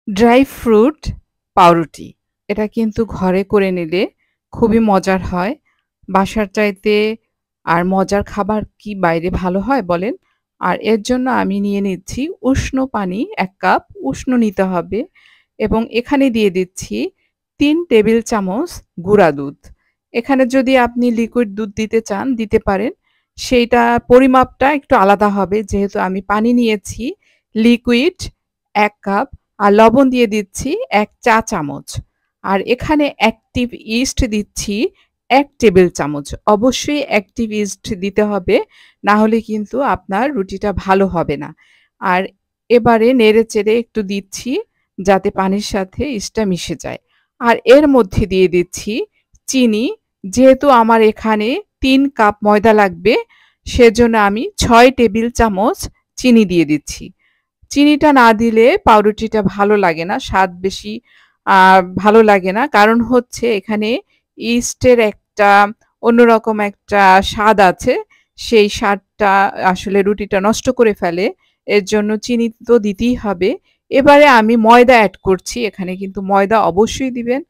Dry fruit পাউরুটি। এটা কিন্তু ঘরে করে নিলে খুবই মজার হয়। বাসার চাইতে আর মজার খাবার কি বাইরে ভালো হয় বলেন? আর এর জন্য আমি নিয়ে নিচ্ছি উষ্ণ পানি ১ কাপ, উষ্ণ নিতে হবে এবং এখানে দিয়ে দিচ্ছি ৩ টেবিল চামচ গুঁড়া দুধ। এখানে যদি আপনি লিকুইড দুধ দিতে চান দিতে পারেন। সেইটা পরিমাপটা একটু আলাদা হবে যেহেতু আমি পানি নিয়েছি লিকুইড ১ কাপ আর লবণ দিয়ে দিচ্ছি ১ চা চামচ। আর এখানে অ্যাক্টিভ ইস্ট দিচ্ছি ১ টেবিল চামচ। অবশ্যই অ্যাক্টিভ ইস্ট দিতে হবে, না হলে কিন্তু আপনার রুটিটা ভালো হবে না। আর এবারে নেড়েচেড়ে একটু দিচ্ছি যাতে পানির সাথে ইস্টটা মিশে যায়। আর এর মধ্যে দিয়ে দিচ্ছি চিনি। যেহেতু আমার এখানে ৩ কাপ ময়দা লাগবে, সেজন্য আমি ৬ টেবিল চামচ চিনি দিয়ে দিচ্ছি। চিনিটা না দিলে পাউরুটিটা ভালো লাগে না, স্বাদ বেশি আ ভালো লাগে না। কারণ হচ্ছে এখানে ইস্টের একটা অন্যরকম একটা স্বাদ আছে। সেই স্বাদটা আসলে রুটিটা নষ্ট করে ফেলে। এর জন্য চিনি তো দিতেই হবে। এবারে আমি ময়দা এড করছি। এখানে কিন্তু ময়দা অবশ্যই দিবেন।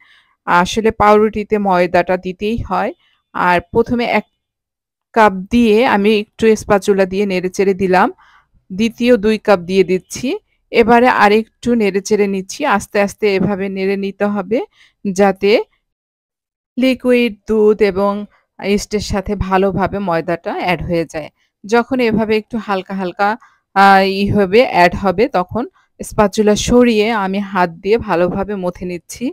আসলে পাউরুটিতে ময়দাটা দিতেই হয়। আর ১ম এ ১ কাপ দিয়ে আমি একটু স্প্যাচুলা দিয়ে নেড়েচেড়ে দিলাম। দ্বিতীয় ২ কাপ দিয়ে দিচ্ছি। এবারে আরেকটু নেড়েচেড়ে নিচ্ছি। আস্তে, আস্তে এভাবে নেড়ে নিতে হবে যাতে লিকুইড দুধ এবং ইস্টের সাথে ভালোভাবে ময়দাটা এড হয়ে যায়। যখন এভাবে একটু হালকা, হালকা আ হবে এড হবে তখন স্প্যাচুলা সরিয়ে আমি হাত দিয়ে ভালোভাবে মথে নিচ্ছি।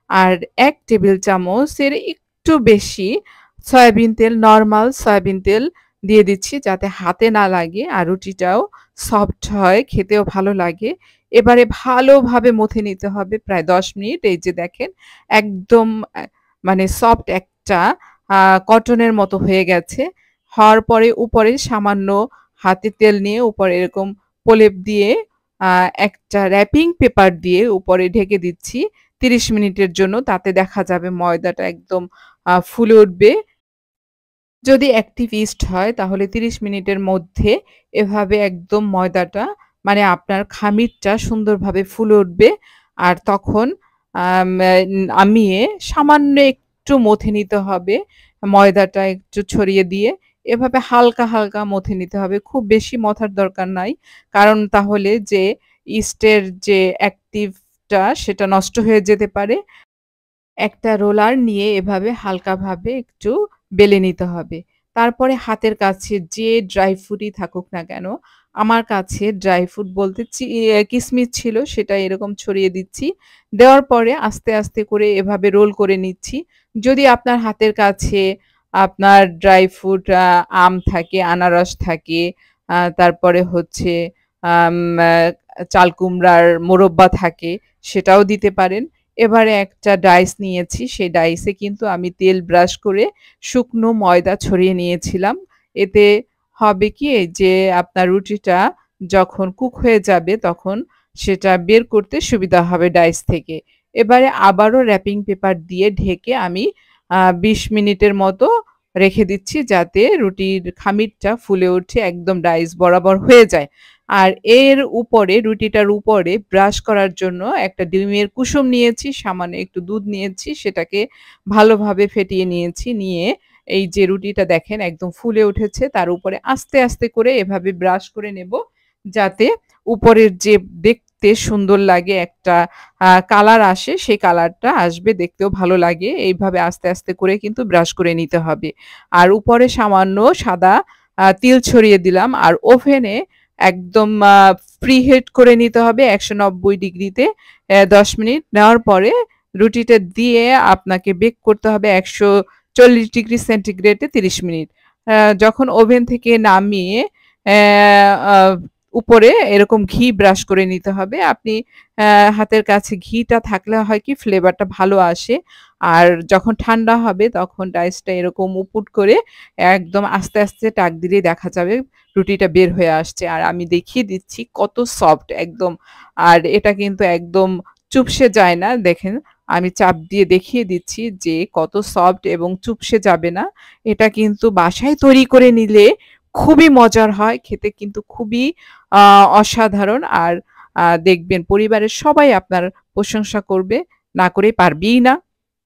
আর ১ টেবিল চামচের একটু বেশি সয়াবিন তেল, নরমাল সয়াবিন তেল দিয়ে দিচ্ছি যাতে হাতে না লাগে আর রুটিটাও সফট হয়, খেতেও ভালো লাগে। এবারে ভালোভাবে মথে নিতে হবে প্রায় ১০ মিনিট। এই যে দেখেন একদম মানে সফট একটা আ কটনের মতো হয়ে গেছে। হওয়ার পরে উপরে সামান্য হাতে তেল নিয়ে উপরে এরকম প্রলেপ দিয়ে আ একটা র‍্যাপিং পেপার দিয়ে উপরে ঢেকে দিচ্ছি ৩০ মিনিটের জন্য। তাতে দেখা যাবে ময়দাটা একদম ফুলে উঠবে। যদি অ্যাক্টিভ ইস্ট হয় তাহলে ৩০ মিনিটের মধ্যে এভাবে একদম ময়দাটা মানে আপনার খামিরটা সুন্দরভাবে ফুলে উঠবে। আর তখন নামিয়ে সামান্য একটু মথে নিতে হবে। ময়দাটা একটু ছড়িয়ে দিয়ে এভাবে হালকা, হালকা মথে নিতে হবে। খুব বেশি মথার দরকার নাই। কারণ তাহলে যে ইস্টের যে অ্যাক্টিভটা সেটা নষ্ট হয়ে যেতে পারে। একটা রোলার নিয়ে এভাবে হালকাভাবে একটু বেলে নিতে হবে। তারপরে হাতের কাছে যে ড্রাই ফ্রুটই থাকুক না কেন, আমার কাছে ড্রাই ফ্রুট বলতে কিসমিস ছিল সেটা এরকম ছড়িয়ে দিচ্ছি। দেওয়ার পরে আস্তে, আস্তে করে এভাবে রোল করে নিচ্ছি। যদি আপনার হাতের কাছে আপনার ড্রাই ফ্রুট আম থাকে, আনারস থাকে, তারপরে হচ্ছে আম আ চালকুমড়ার মোরব্বা থাকে সেটাও দিতে পারেন। এবারে একটা ডাইস নিয়েছি। সেই ডাইসে কিন্তু আমি তেল ব্রাশ করে শুকনো ময়দা ছড়িয়ে নিয়েছিলাম। এতে হবে কি যে আপনার রুটিটা যখন কুক হয়ে যাবে তখন সেটা বের করতে সুবিধা হবে ডাইস থেকে। এবারে আবারও র‍্যাপিং পেপার দিয়ে ঢেকে আমি ২০ মিনিটের মতো রেখে দিচ্ছি যাতে রুটির খামিরটা ফুলে উঠে একদম ডাইস বরাবর হয়ে যায়। আর এর উপরে রুটিটার উপরে ব্রাশ করার জন্য একটা ডিমের কুসুম নিয়েছি, সামান্য একটু দুধ নিয়েছি, সেটাকে ভালোভাবে ফেটিয়ে নিয়েছি। নিয়ে এই যে রুটিটা দেখেন একদম ফুলে উঠেছে, তার উপরে আস্তে, আস্তে করে এভাবে ব্রাশ করে নেব। যাতে উপরের যে দেখতে সুন্দর লাগে একটা কালার আসে, সেই কালারটা আসবে, দেখতেও ভালো লাগে। এইভাবে আস্তে, আস্তে করে কিন্তু ব্রাশ করে নিতে হবে। আর উপরে সামান্য সাদা তিল ছড়িয়ে দিলাম। আর ওভেনে একদম প্রিহিট করে নিতে হবে ১৯০ ডিগ্রিতে ১০ মিনিট। নেওয়ার পরে রুটিটা দিয়ে আপনাকে বেক করতে হবে ১৪০ ডিগ্রি সেন্টিগ্রেডে ৩০ মিনিট। যখন ওভেন থেকে নামিয়ে আ উপরে এরকম ঘি ব্রাশ করে নিতে হবে। আপনি হাতের কাছে ঘিটা থাকলে হয় কি ফ্লেভারটা ভালো আসে। আর যখন ঠান্ডা হবে তখন ডাইসটা এরকম উপুড় করে একদম আস্তে, আস্তে টাক দিলেই দেখা যাবে রুটিটা বের হয়ে আসছে। আর আমি দেখিয়ে দিচ্ছি কত সফট একদম। আর এটা কিন্তু একদম চুপসে যায় না। দেখেন আমি চাপ দিয়ে দেখিয়ে দিচ্ছি যে কত সফট এবং চুপসে যাবে না। এটা কিন্তু বাসায় তৈরি করে নিলে খুবই মজার হয়। খেতে কিন্তু খুবই আ অসাধারণ। আর দেখবেন পরিবারের সবাই আপনার প্রশংসা করবে, না করে পারবেই না।